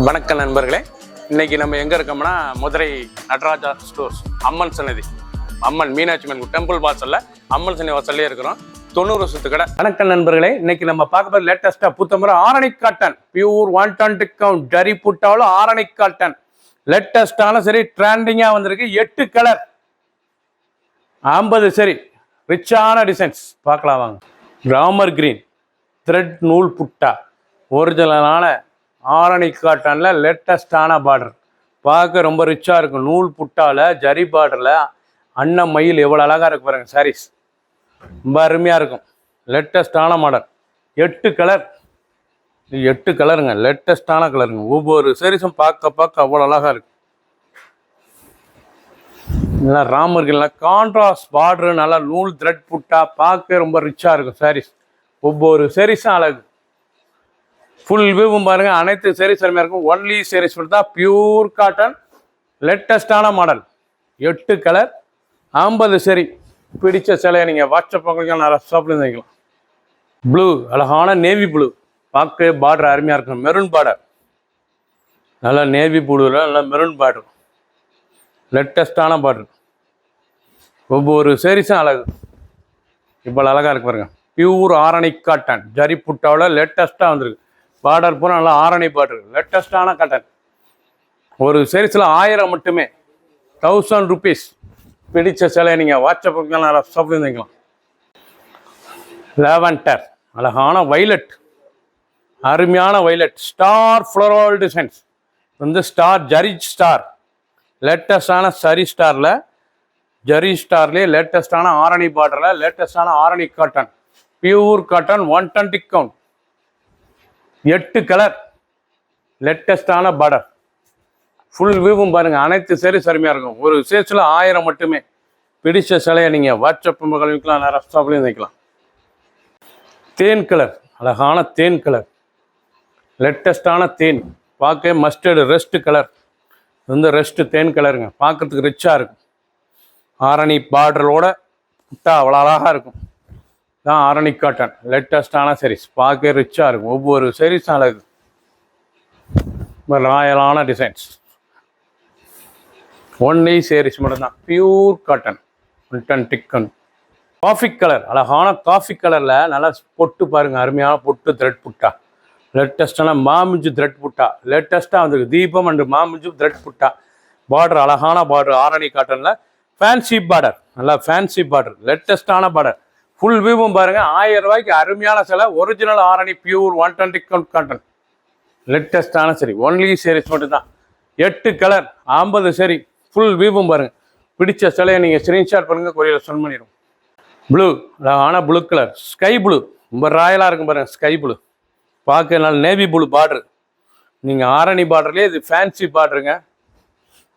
வணக்கம் நண்பர்களே, இன்னைக்கு நம்ம எங்க இருக்கோம்னா மதுரை நடராஜா ஸ்டோர்ஸ் அம்மன் சன்னதி, அம்மன் மீனாட்சி அம்மன் டெம்பிள் வாசல்ல அம்மன் சன்னதி வாசல்லே இருக்கிறோம். 90 வருஷத்து கடை. வணக்கம் நண்பர்களே, இன்னைக்கு நம்ம பார்க்க போது லேட்டஸ்டா புத்தம்பர Arani cotton pure 110 discount zari புட்டாவில் ஆரணி காட்டன் லேட்டஸ்டான சரி ட்ரெண்டிங்கா வந்திருக்கு. 8 கலர் 50 சரி ரிச்சான டிசைன்ஸ் பார்க்கலாம் வாங்க. ராமர் கிரீன் த்ரெட் நூல் புட்டா ஒரிஜினலான ஆரணி காட்டனில் லேட்டஸ்டான பார்டர் பார்க்க ரொம்ப ரிச்சாக இருக்கும். நூல் புட்டாவில் ஜரி பார்டரில் அன்னம் மயில் எவ்வளோ அழகாக இருக்கு பாருங்கள். சாரீஸ் ரொம்ப அருமையாக இருக்கும். லேட்டஸ்டான மாடல் 8 கலர், 8 கலருங்க, லேட்டஸ்டான கலருங்க. ஒவ்வொரு சாரீஸும் பார்க்க அவ்வளோ அழகாக இருக்கு. நல்லா ராமர் கிரீன்ல கான்ட்ராஸ்ட் பார்டரு, நல்லா நூல் த்ரெட் புட்டா பார்க்க ரொம்ப ரிச்சாக இருக்கும். சாரீஸ் ஒவ்வொரு சாரீஸும் அழகு. ஃபுல் வியூவும் பாருங்க, அனைத்து சாரீஸ் அருமையாக இருக்கும். ஒன்லி சாரீஸ் தான் பியூர் காட்டன் லேட்டஸ்டான மாடல். 8 கலர் 50 சரி. பிடிச்ச சிலையை நீங்கள் வாட்ஸ்அப் உங்களுக்கு நிறைய ஷாப்லேருந்து வைக்கலாம். ப்ளூ அழகான நேவி ப்ளூ பார்க்க பார்டர் அருமையாக இருக்கும். மெரூன் பார்டர், நல்லா நேவி ப்ளூவில் நல்லா மெரூன் பார்டர், லேட்டஸ்டான பார்டர். ஒவ்வொரு சாரீஸும் அழகு. இப்போ அழகாக இருக்கு பாருங்க. பியூர் ஆரணி காட்டன் ஜரி புட்டாவில் லேட்டஸ்ட்டாக வந்திருக்கு. பார்டர் பூரா நல்லா ஆரணி பார்டர், லேட்டஸ்டான காட்டன். ஒரு சாரீஸில் 1000 மட்டுமே, 1000 ருபீஸ். பிடிச்ச சிலையை நீங்கள் வாட்ஸ்அப்புக்கு நல்லா ஷாப்லேருந்து வைக்கலாம். லாவெண்டர் அழகான வைலட், அருமையான வைலட் ஸ்டார் ஃப்ளோரல் டிசைன்ஸ் வந்து ஸ்டார் ஜரி ஸ்டார், லேட்டஸ்டான சரி ஸ்டாரில் ஜரி ஸ்டார்லேயே லேட்டஸ்டான ஆரணி பார்டரில் லேட்டஸ்டான Arani cotton pure cotton 120 count. 8 colour லேட்டஸ்டான பார்டர். ஃபுல் வியூவும் பாருங்கள், அனைத்து சாரீஸ் அருமையாக இருக்கும். ஒரு சேஸில் 1000 மட்டுமே. பிடிச்ச சிலையை நீங்கள் வாட்ஸ்அப் கழிவுக்கலாம், நிறைய ஷாப்லேயும் வைக்கலாம். தேன் கலர் அழகான தேன் கலர், லேட்டஸ்டான தேன் பார்க்க மஸ்டர்டு ரெஸ்ட் கலர் வந்து ரெஸ்ட் தேன் கலருங்க. பார்க்கறதுக்கு ரிச்சாக இருக்கும். ஆரணி பார்டரோட புட்டா அவ்வளோ அழகாக இருக்கும். தான் ஆரணி காட்டன் லேட்டஸ்டான சாரீஸ் பார்க்க ரிச்சாக இருக்கும். ஒவ்வொரு சாரீஸும் அழகு. ராயலான டிசைன்ஸ். ஒன்லி சாரீஸ் மட்டும்தான் pure cotton 110 count. Coffee colour அழகான காஃபி கலரில் நல்லா பொட்டு பாருங்கள், அருமையான பொட்டு த்ரெட் புட்டா, லேட்டஸ்டான மாமிஞ்சு த்ரெட் புட்டா லேட்டஸ்ட்டாக வந்துருக்கு. தீபம் அண்டு மாமிஞ்சு த்ரெட் புட்டா பார்டர், அழகான பார்டர் ஆரணி காட்டனில். ஃபேன்சி பார்டர், நல்லா ஃபேன்சி பார்டர், லேட்டஸ்டான பார்டர். ஃபுல் வியூவும் பாருங்கள். 1000 ரூபாய்க்கு அருமையான சிலை. Original Arani pure 120 count cotton லேட்டஸ்டான சரி. ஒன்லி சாரீஸ் மட்டும்தான். 8 கலர் 50 சரி. ஃபுல் வியூவும் பாருங்கள். பிடிச்ச சிலையை நீங்கள் ஸ்க்ரீன்ஷாட் பண்ணுங்கள், கொரியர் சென்ட் பண்ணிடும். ப்ளூ அழகான ப்ளூ கலர், ஸ்கை ப்ளூ ரொம்ப ராயலாக இருக்கும் பாருங்கள். ஸ்கை ப்ளூ பார்க்க நல்லா நேவி ப்ளூ பார்டர். நீங்கள் ஆரணி பார்டர்லேயே இது ஃபேன்சி பார்டருங்க.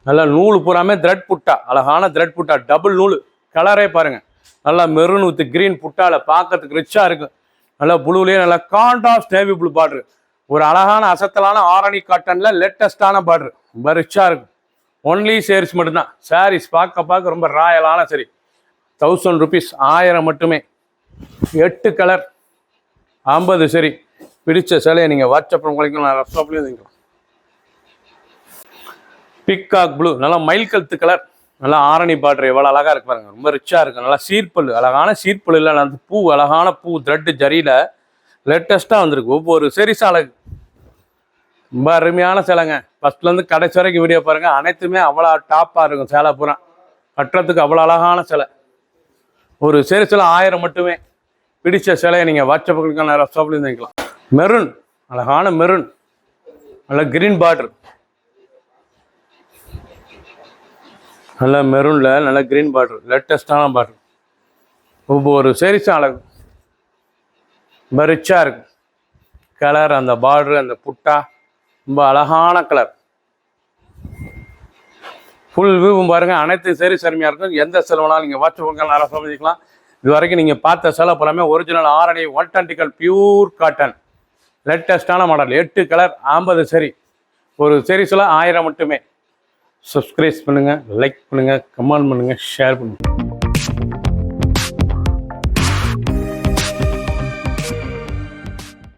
நல்லா நூல் பூராமே த்ரெட் புட்டா, அழகான த்ரெட் புட்டா, டபுள் நூல். கலரே பாருங்கள், நல்லா மெரூன் வித் கிரீன் புட்டாவில் பார்க்கறதுக்கு ரிச்சாக இருக்கும். நல்லா ப்ளூலேயே நல்லா கான்ட்ராஸ்ட் நேவி ப்ளூ பார்டர். ஒரு அழகான அசத்தலான ஆரணி காட்டனில் லேட்டஸ்டான பார்டர், ரொம்ப ரிச்சாக இருக்கும். ஒன்லி சாரீஸ் மட்டும்தான். சாரீஸ் பார்க்க ரொம்ப ராயலான சரி. 1000 ருபீஸ், 1000 மட்டுமே. 8 கலர் 50 சரி. பிடிச்ச சிலையை நீங்கள் வாட்ஸ்அப் உங்களுக்கு நான் ஷாப்லேயும் வைக்கலாம். பிக்காக் ப்ளூ நல்லா மயில் கழுத்து கலர், நல்லா ஆரணி பார்டர் எவ்வளோ அழகாக இருக்கு பாருங்க. ரொம்ப ரிச்சாக இருக்கும். நல்லா சீர்பல், அழகான சீர்பல் இல்லை, அந்த பூ அழகான பூ த்ரெட்டு ஜரியில் லேட்டஸ்ட்டாக வந்திருக்கு. ஒவ்வொரு சாரீஸும் அழகு. ரொம்ப அருமையான சேலைங்க. ஃபஸ்ட்லேருந்து கடைசி வரைக்கும் வீடியோ பாருங்கள். அனைத்துமே அவ்வளோ டாப்பாக இருக்கும். சேலை பூரா கட்டுறதுக்கு அவ்வளோ அழகான சேலை. ஒரு சாரீஸில் 1000 மட்டுமே. பிடிச்ச சிலையை நீங்கள் வாட்ஸ்அப்புக்கு நிறைய ஷாப்லேருந்து வைக்கலாம். மெரூன் அழகான மெரூன், நல்லா கிரீன் பார்டர், நல்லா மெரூனில் நல்லா க்ரீன் பார்டர், லேட்டஸ்டான பார்டர். ஒவ்வொரு சாரீஸும் அழகு. ரொம்ப ரிச்சாக இருக்கும். கலர், அந்த பார்டரு, அந்த புட்டா ரொம்ப அழகான கலர். ஃபுல் வியூவும் பாருங்கள். அனைத்து சாரீஸ் அருமையாக இருக்கும். எந்த செலவுனாலும் நீங்கள் வாட்ஸ்அப் நிறைய சமைச்சிக்கலாம். இது வரைக்கும் நீங்கள் பார்த்த செலவு போலாமே ஒரிஜினல் ஆரணி 120 பியூர் காட்டன் லேட்டஸ்டான மாடல். 8 கலர் 50 சரி. ஒரு சாரீஸில் 1000 மட்டுமே. சப்ஸ்கிரைப் பண்ணுங்கள், லைக் பண்ணுங்கள், கமெண்ட் பண்ணுங்கள், ஷேர் பண்ணுங்கள்.